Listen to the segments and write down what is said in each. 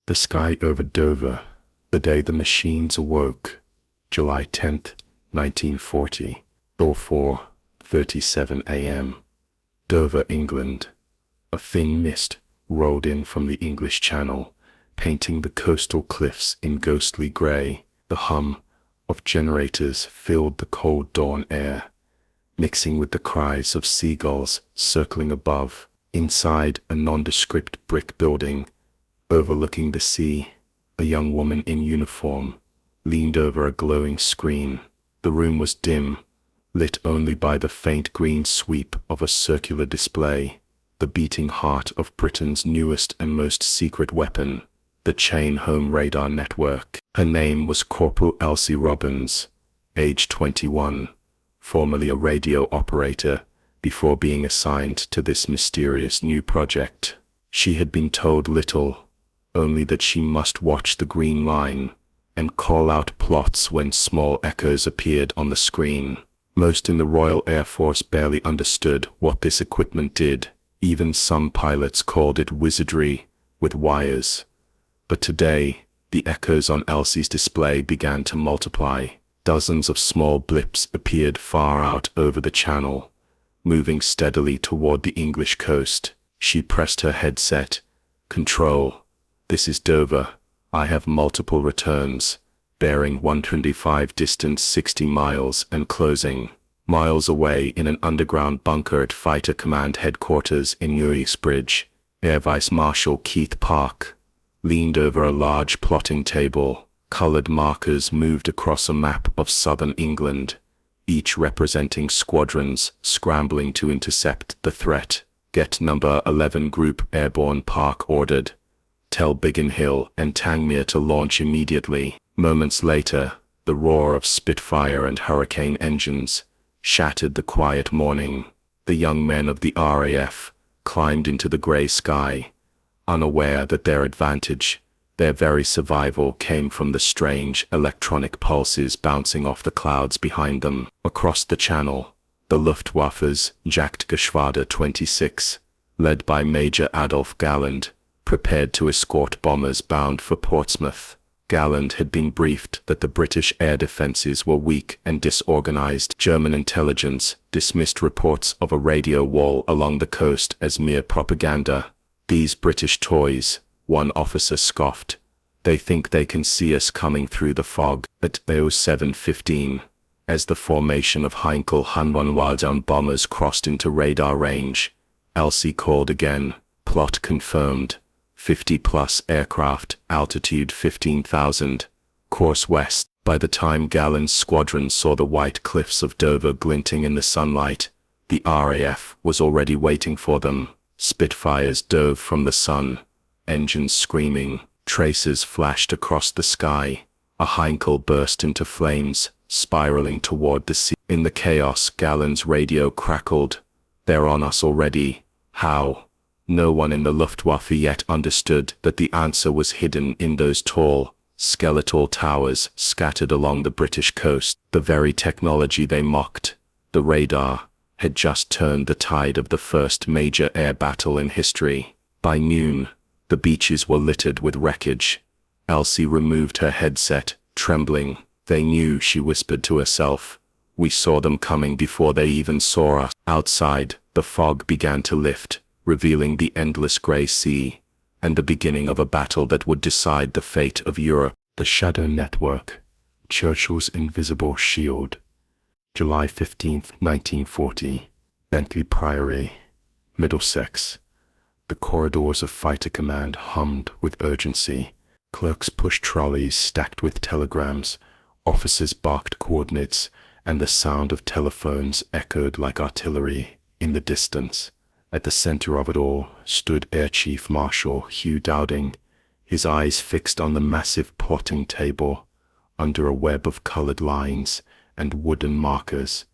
The sky over Dover, the day the machines awoke, July 10th, 1940, 04:37 a.m. Dover, England. A thin mist rolled in from the English Channel, painting the coastal cliffs in ghostly grey. The hum of generators filled the cold dawn air, mixing with the cries of seagulls circling above. Inside a nondescript brick building, overlooking the sea, a young woman in uniform leaned over a glowing screen. The room was dim, lit only by the faint green sweep of a circular display, the beating heart of Britain's newest and most secret weapon, the Chain Home Radar Network. Her name was Corporal Elsie Robbins, age 21, formerly a radio operator, before being assigned to this mysterious new project. She had been told little, only that she must watch the green line and call out plots when small echoes appeared on the screen. Most in the Royal Air Force barely understood what this equipment did. Even some pilots called it wizardry with wires. But today, the echoes on Elsie's display began to multiply. Dozens of small blips appeared far out over the channel, moving steadily toward the English coast. She pressed her headset. "Control, this is Dover. I have multiple returns, bearing 125 distance 60 miles and closing." Miles away in an underground bunker at Fighter Command Headquarters in Bridge, Air Vice Marshal Keith Park leaned over a large plotting table. Colored markers moved across a map of southern England, each representing squadrons scrambling to intercept the threat. "Get number 11 Group Airborne," Park ordered. "Tell Biggin Hill and Tangmere to launch immediately." Moments later, the roar of Spitfire and Hurricane engines shattered the quiet morning. The young men of the RAF climbed into the grey sky, unaware that their advantage, their very survival, came from the strange electronic pulses bouncing off the clouds behind them. Across the channel, the Luftwaffe's Jagdgeschwader 26, led by Major Adolf Galland, prepared to escort bombers bound for Portsmouth. Galland had been briefed that the British air defenses were weak and disorganized. German intelligence dismissed reports of a radio wall along the coast as mere propaganda. "These British toys," one officer scoffed. "They think they can see us coming through the fog." At 07:15, as the formation of Heinkel Hanwhan bombers crossed into radar range, Elsie called again. "Plot confirmed. 50-plus aircraft, altitude 15,000, course west." By the time Galland's squadron saw the white cliffs of Dover glinting in the sunlight, the RAF was already waiting for them. Spitfires dove from the sun, engines screaming. Tracers flashed across the sky. A Heinkel burst into flames, spiraling toward the sea. In the chaos, Galland's radio crackled. "They're on us already. How?" No one in the Luftwaffe yet understood that the answer was hidden in those tall, skeletal towers scattered along the British coast. The very technology they mocked, the radar, had just turned the tide of the first major air battle in history. By noon, the beaches were littered with wreckage. Elsie removed her headset, trembling. "They knew," she whispered to herself. "We saw them coming before they even saw us." Outside, the fog began to lift, revealing the endless grey sea, and the beginning of a battle that would decide the fate of Europe. The Shadow Network, Churchill's Invisible Shield. July 15th, 1940, Bentley Priory, Middlesex. The corridors of Fighter Command hummed with urgency. Clerks pushed trolleys stacked with telegrams, officers barked coordinates, and the sound of telephones echoed like artillery in the distance. At the center of it all stood Air Chief Marshal Hugh Dowding, his eyes fixed on the massive plotting table. Under a web of colored lines and wooden markers,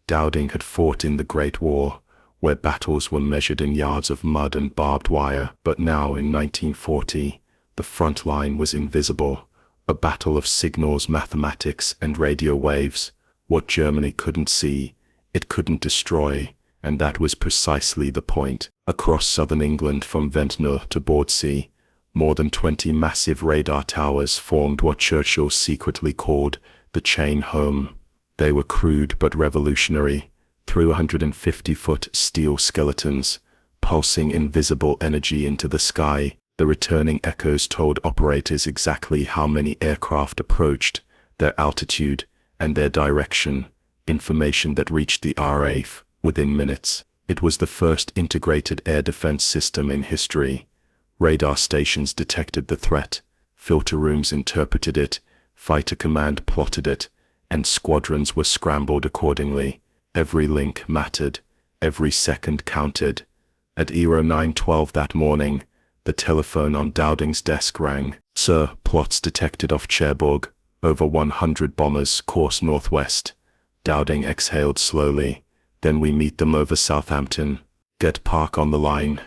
Dowding had fought in the Great War, where battles were measured in yards of mud and barbed wire. But now, in 1940, the front line was invisible, a battle of signals, mathematics, and radio waves. What Germany couldn't see, it couldn't destroy. And that was precisely the point. Across southern England from Ventnor to Bordsea, More than 20 massive radar towers formed what Churchill secretly called the chain home. They were crude but revolutionary, 350-foot steel skeletons, pulsing invisible energy into the sky. The returning echoes told operators exactly how many aircraft approached, their altitude, and their direction, information that reached the RAF within minutes. It was the first integrated air defense system in history. Radar stations detected the threat, filter rooms interpreted it, fighter command plotted it, and squadrons were scrambled accordingly. Every link mattered, every second counted. At 09:12 that morning, the telephone on Dowding's desk rang. "Sir, plots detected off Cherbourg, over 100 bombers course northwest." Dowding exhaled slowly. "Then we meet them over Southampton. Get Park on the line."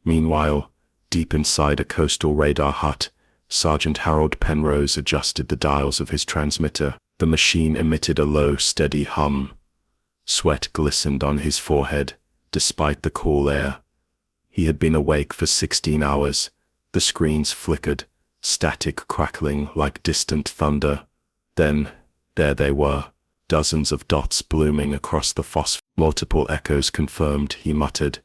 Meanwhile, deep inside a coastal radar hut, Sergeant Harold Penrose adjusted the dials of his transmitter. The machine emitted a low, steady hum. Sweat glistened on his forehead, despite the cool air. He had been awake for 16 hours. The screens flickered, static crackling like distant thunder. Then, there they were, dozens of dots blooming across the phosphor. Multiple echoes confirmed, he muttered.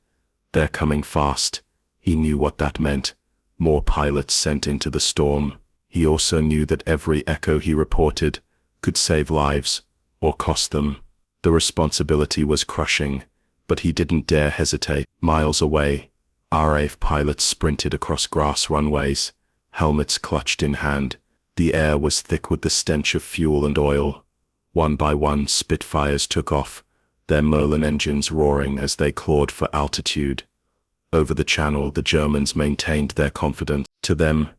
"They're coming fast." He knew what that meant. More pilots sent into the storm. He also knew that every echo he reported could save lives, or cost them. The responsibility was crushing, but he didn't dare hesitate. Miles away, RAF pilots sprinted across grass runways, helmets clutched in hand. The air was thick with the stench of fuel and oil. One by one, Spitfires took off, their Merlin engines roaring as they clawed for altitude. Over the Channel, the Germans maintained their confidence. To them,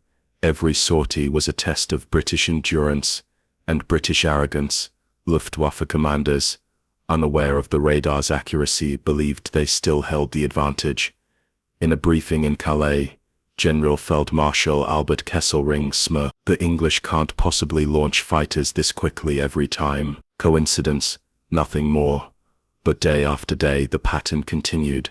every sortie was a test of British endurance and British arrogance. Luftwaffe commanders, unaware of the radar's accuracy, believed they still held the advantage. In a briefing in Calais, General Feldmarschall Albert Kesselring smirked. "The English can't possibly launch fighters this quickly every time." Coincidence? Nothing more. But day after day the pattern continued.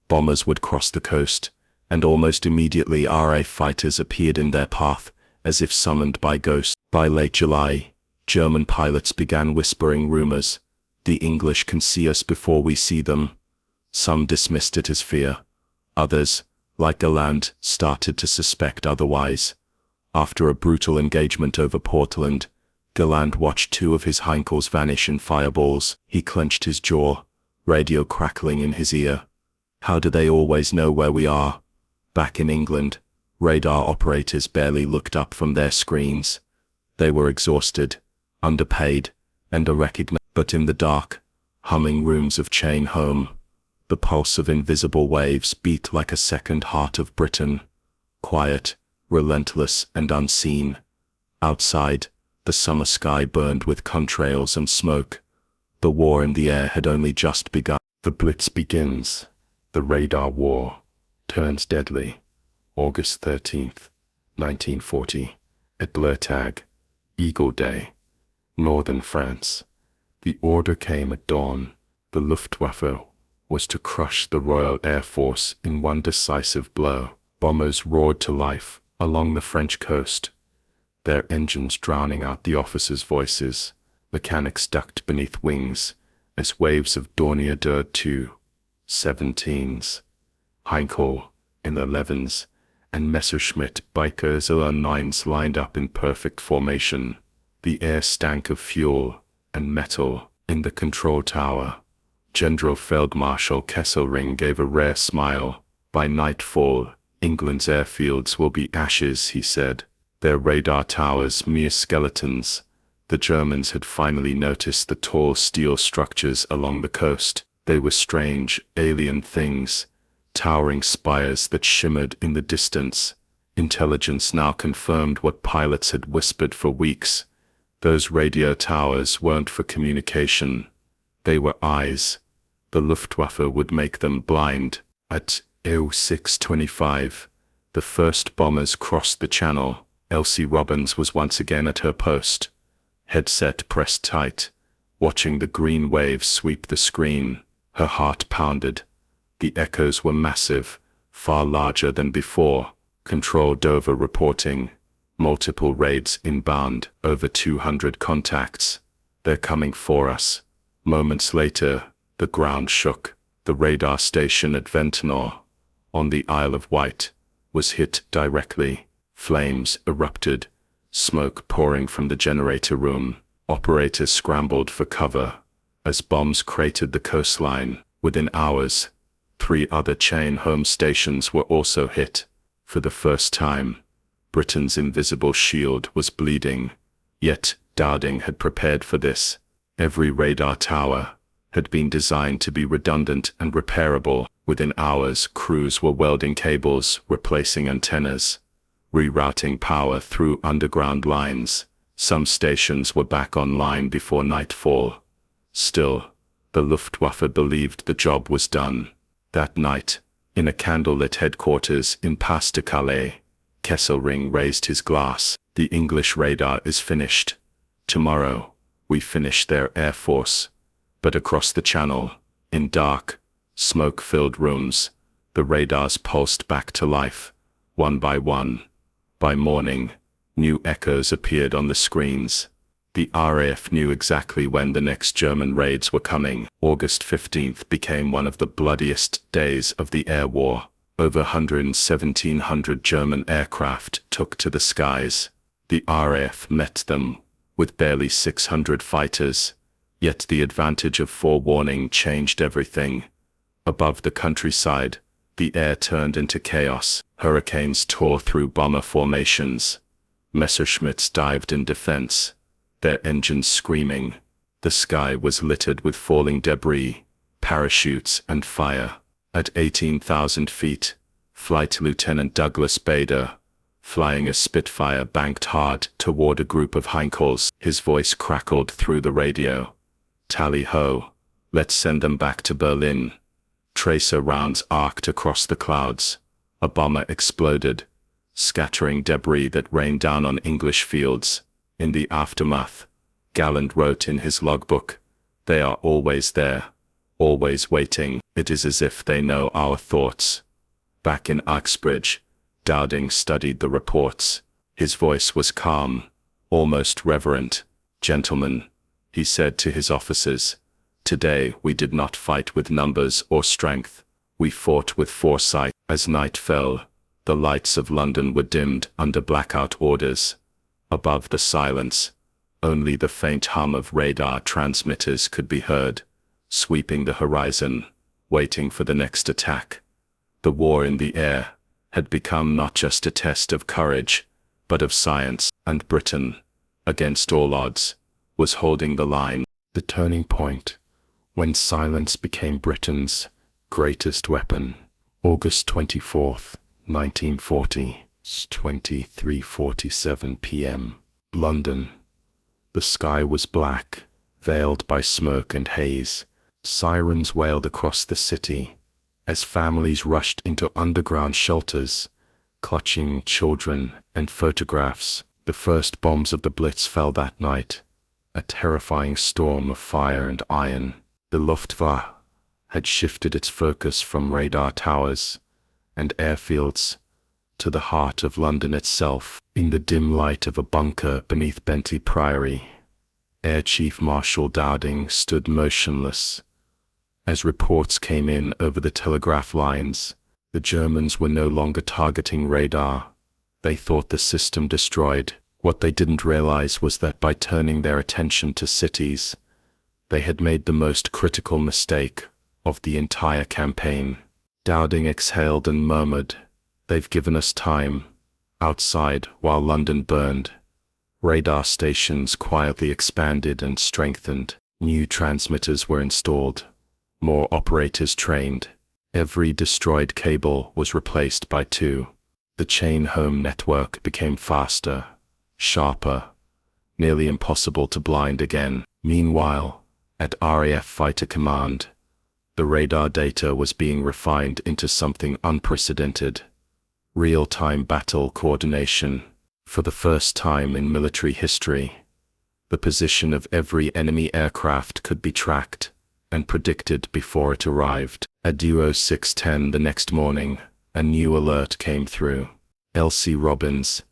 Bombers would cross the coast, and almost immediately RAF fighters appeared in their path, as if summoned by ghosts. By late July, German pilots began whispering rumors. "The English can see us before we see them." Some dismissed it as fear. Others, like Galland, started to suspect otherwise. After a brutal engagement over Portland, Galland watched two of his Heinkels vanish in fireballs. He clenched his jaw, radio crackling in his ear. How do they always know where we are? Back in England, radar operators barely looked up from their screens. They were exhausted, underpaid, and unrecognized. But in the dark, humming rooms of Chain Home, the pulse of invisible waves beat like a second heart of Britain. Quiet, relentless, and unseen. Outside, the summer sky burned with contrails and smoke. The war in the air had only just begun. The Blitz begins. The radar war turns deadly. August 13th, 1940, at Bleuetag, Eagle Day, northern France. The order came at dawn. The Luftwaffe was to crush the Royal Air Force in one decisive blow. Bombers roared to life along the French coast, their engines drowning out the officers' voices. Mechanics ducked beneath wings as waves of Dornier der 2-17s, Heinkel in 11s, and Messerschmitt Bikers 9s lined up in perfect formation. The air stank of fuel and metal. In the control tower, General Feldmarschall Kesselring gave a rare smile. "By nightfall, England's airfields will be ashes," he said. Their radar towers mere skeletons. The Germans had finally noticed the tall steel structures along the coast. They were strange, alien things, towering spires that shimmered in the distance. Intelligence now confirmed what pilots had whispered for weeks. Those radio towers weren't for communication. They were eyes. The Luftwaffe would make them blind. At 06:25, the first bombers crossed the Channel. Elsie Robbins was once again at her post, headset pressed tight, watching the green waves sweep the screen. Her heart pounded. The echoes were massive, far larger than before. Control Dover reporting. Multiple raids inbound, over 200 contacts. They're coming for us. Moments later, the ground shook. The radar station at Ventnor, on the Isle of Wight, was hit directly. Flames erupted, smoke pouring from the generator room. Operators scrambled for cover as bombs cratered the coastline. Within hours, 3 other chain home stations were also hit. For the first time, Britain's invisible shield was bleeding. Yet, Dowding had prepared for this. Every radar tower had been designed to be redundant and repairable. Within hours, crews were welding cables, replacing antennas, rerouting power through underground lines. Some stations were back online before nightfall. Still, the Luftwaffe believed the job was done. That night, in a candlelit headquarters in Pas de Calais, Kesselring raised his glass. The English radar is finished. Tomorrow, we finish their air force. But across the channel, in dark, smoke-filled rooms, the radars pulsed back to life, one by one. By morning, new echoes appeared on the screens. The RAF knew exactly when the next German raids were coming. August 15th became one of the bloodiest days of the air war. Over 1,700 German aircraft took to the skies. The RAF met them with barely 600 fighters. Yet the advantage of forewarning changed everything. Above the countryside, the air turned into chaos. Hurricanes tore through bomber formations. Messerschmitts dived in defense, their engines screaming. The sky was littered with falling debris, parachutes, and fire. At 18,000 feet, Flight Lieutenant Douglas Bader, flying a Spitfire, banked hard toward a group of Heinkels. His voice crackled through the radio. "Tally-ho, let's send them back to Berlin." Tracer rounds arced across the clouds. A bomber exploded, scattering debris that rained down on English fields. In the aftermath, Galland wrote in his logbook, "They are always there, always waiting. It is as if they know our thoughts." Back in Uxbridge, Dowding studied the reports. His voice was calm, almost reverent. "Gentlemen," he said to his officers, "today we did not fight with numbers or strength. We fought with foresight." As night fell, the lights of London were dimmed under blackout orders. Above the silence, only the faint hum of radar transmitters could be heard, sweeping the horizon, waiting for the next attack. The war in the air had become not just a test of courage, but of science, and Britain, against all odds, was holding the line. The turning point, when silence became Britain's greatest weapon. August 24th, 1940, 23:47 p.m. London. The sky was black, veiled by smoke and haze. Sirens wailed across the city as families rushed into underground shelters, clutching children and photographs. The first bombs of the Blitz fell that night, a terrifying storm of fire and iron. The Luftwaffe had shifted its focus from radar towers and airfields to the heart of London itself. In the dim light of a bunker beneath Bentley Priory, Air Chief Marshal Dowding stood motionless. As reports came in over the telegraph lines, the Germans were no longer targeting radar. They thought the system destroyed. What they didn't realize was that by turning their attention to cities, they had made the most critical mistake of the entire campaign. Dowding exhaled and murmured, "They've given us time." Outside, while London burned, radar stations quietly expanded and strengthened. New transmitters were installed, more operators trained. Every destroyed cable was replaced by 2. The chain home network became faster, sharper, nearly impossible to blind again. Meanwhile, at RAF Fighter Command, the radar data was being refined into something unprecedented: real-time battle coordination. For the first time in military history, the position of every enemy aircraft could be tracked and predicted before it arrived. At 06:10 the next morning, a new alert came through. Elsie Robbins,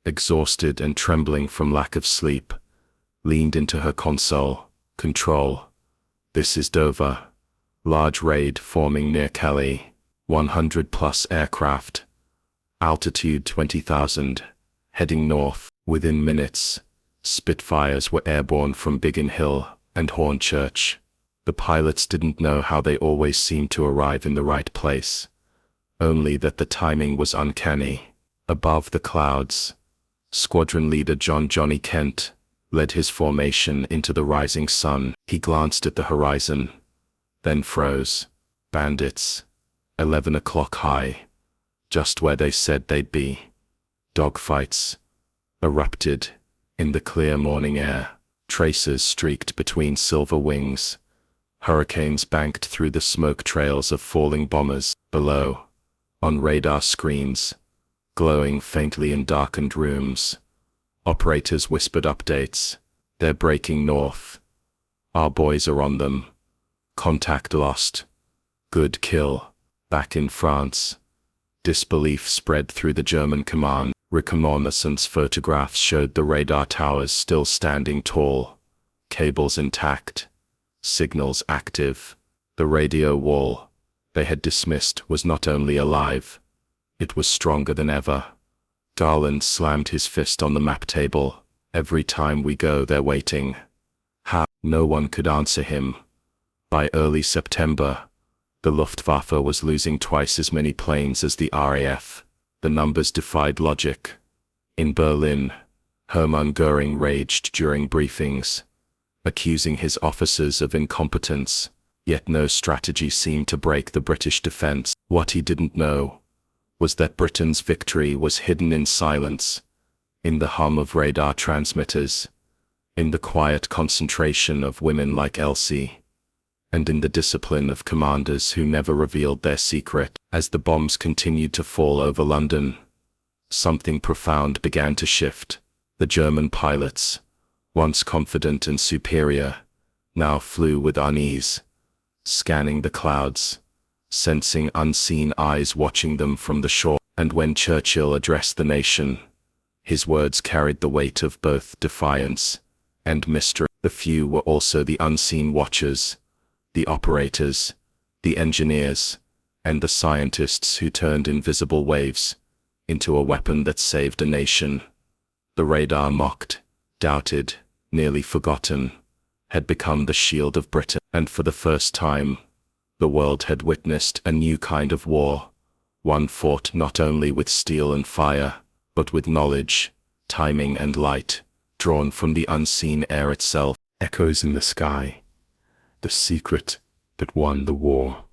exhausted and trembling from lack of sleep, leaned into her console. Control. This is Dover. Large raid forming near Kelly. 100+ aircraft. Altitude 20,000. Heading north. Within minutes, Spitfires were airborne from Biggin Hill and Hornchurch. The pilots didn't know how they always seemed to arrive in the right place. Only that the timing was uncanny. Above the clouds, squadron leader John "Johnny" Kent led his formation into the rising sun. He glanced at the horizon, then froze. Bandits. 11 o'clock high. Just where they said they'd be. Dogfights erupted in the clear morning air. Tracers streaked between silver wings. Hurricanes banked through the smoke trails of falling bombers. Below, on radar screens, glowing faintly in darkened rooms, operators whispered updates. They're breaking north. Our boys are on them. Contact lost. Good kill. Back in France, disbelief spread through the German command. Reconnaissance photographs showed the radar towers still standing tall, cables intact, signals active. The radio wall they had dismissed was not only alive, it was stronger than ever. Garland slammed his fist on the map table. Every time we go, they're waiting. How? No one could answer him. By early September, the Luftwaffe was losing twice as many planes as the RAF. The numbers defied logic. In Berlin, Hermann Goering raged during briefings, accusing his officers of incompetence, yet no strategy seemed to break the British defense. What he didn't know was that Britain's victory was hidden in silence, in the hum of radar transmitters, in the quiet concentration of women like Elsie, and in the discipline of commanders who never revealed their secret. As the bombs continued to fall over London, something profound began to shift. The German pilots, once confident and superior, now flew with unease, scanning the clouds, sensing unseen eyes watching them from the shore. And when Churchill addressed the nation, his words carried the weight of both defiance and mystery. The few were also the unseen watchers, the operators, the engineers, and the scientists who turned invisible waves into a weapon that saved a nation. The radar, mocked, doubted, nearly forgotten, had become the shield of Britain, and for the first time, the world had witnessed a new kind of war, one fought not only with steel and fire, but with knowledge, timing and light, drawn from the unseen air itself. Echoes in the sky. The secret that won the war.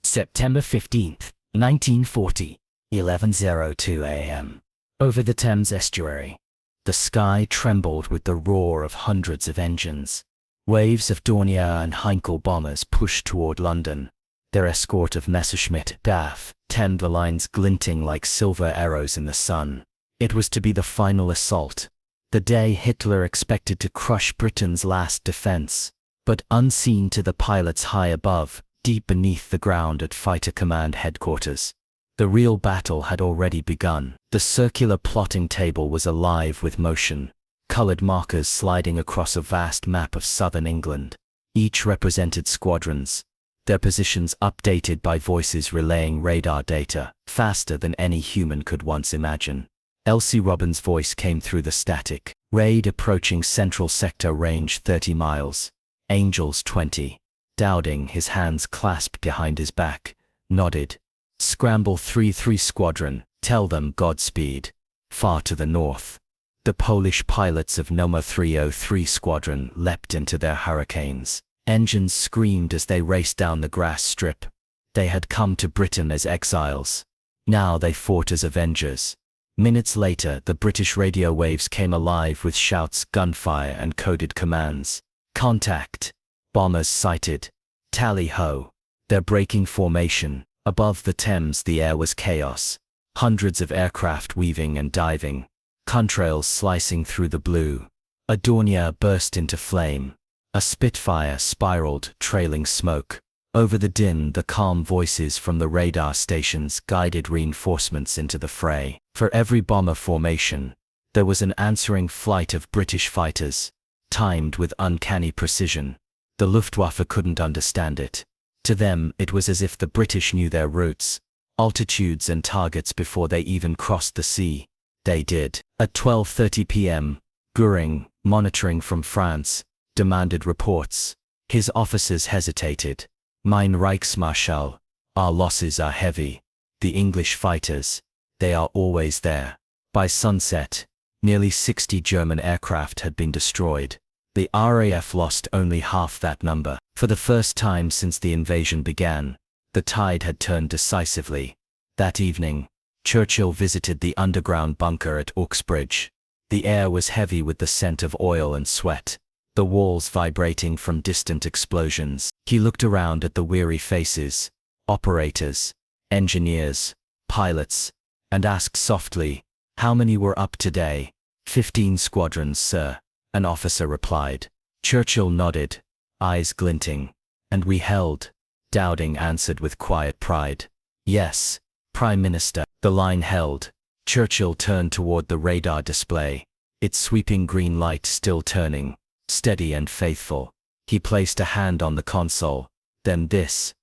September 15th, 1940, 11:02 a.m. Over the Thames estuary, the sky trembled with the roar of hundreds of engines. Waves of Dornier and Heinkel bombers pushed toward London, their escort of Messerschmitt, DAF, 10 the lines glinting like silver arrows in the sun. It was to be the final assault, the day Hitler expected to crush Britain's last defense. But unseen to the pilots high above, deep beneath the ground at Fighter Command Headquarters, the real battle had already begun. The circular plotting table was alive with motion, colored markers sliding across a vast map of southern England. Each represented squadrons, their positions updated by voices relaying radar data, faster than any human could once imagine. Elsie Robbins' voice came through the static. Raid approaching Central Sector range 30 miles. Angels 20. Dowding, his hands clasped behind his back, nodded. Scramble 3-3 Squadron, tell them Godspeed. Far to the north, the Polish pilots of Noma 303 Squadron leapt into their hurricanes. Engines screamed as they raced down the grass strip. They had come to Britain as exiles. Now they fought as avengers. Minutes later, the British radio waves came alive with shouts, gunfire, and coded commands. Contact. Bombers sighted. Tally-ho. They're breaking formation. Above the Thames, the air was chaos. Hundreds of aircraft weaving and diving. Contrails slicing through the blue. A Dornier burst into flame. A Spitfire spiraled, trailing smoke. Over the din, the calm voices from the radar stations guided reinforcements into the fray. For every bomber formation, there was an answering flight of British fighters, timed with uncanny precision. The Luftwaffe couldn't understand it. To them, it was as if the British knew their routes, altitudes and targets before they even crossed the sea. They did. At 12:30 p.m., Göring, monitoring from France, demanded reports. His officers hesitated. Mein Reichsmarschall, our losses are heavy. The English fighters, they are always there. By sunset, nearly 60 German aircraft had been destroyed. The RAF lost only half that number. For the first time since the invasion began, the tide had turned decisively. That evening, Churchill visited the underground bunker at Uxbridge. The air was heavy with the scent of oil and sweat, the walls vibrating from distant explosions. He looked around at the weary faces, operators, engineers, pilots, and asked softly, "How many were up today?" 15 squadrons, sir," an officer replied. Churchill nodded, eyes glinting. "And we held," Dowding answered with quiet pride. "Yes, Prime Minister." The line held. Churchill turned toward the radar display, its sweeping green light still turning, steady and faithful. He placed a hand on the console. "Then this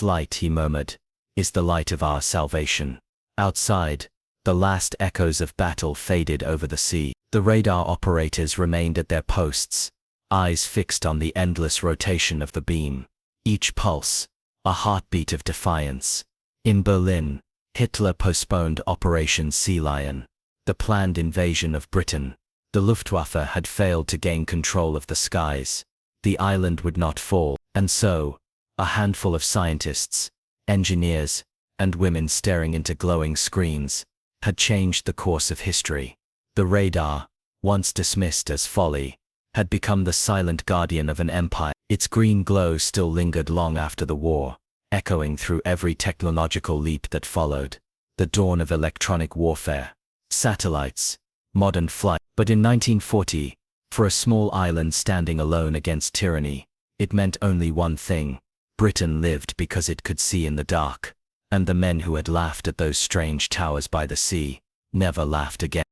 light," he murmured, "is the light of our salvation." Outside, the last echoes of battle faded over the sea. The radar operators remained at their posts, eyes fixed on the endless rotation of the beam. Each pulse, a heartbeat of defiance. In Berlin, Hitler postponed Operation Sea Lion, the planned invasion of Britain. The Luftwaffe had failed to gain control of the skies. The island would not fall, and so, a handful of scientists, engineers, and women staring into glowing screens, had changed the course of history. The radar, once dismissed as folly, had become the silent guardian of an empire. Its green glow still lingered long after the war, echoing through every technological leap that followed. The dawn of electronic warfare, satellites, modern flight. But in 1940, for a small island standing alone against tyranny, it meant only one thing: Britain lived because it could see in the dark. And the men who had laughed at those strange towers by the sea never laughed again.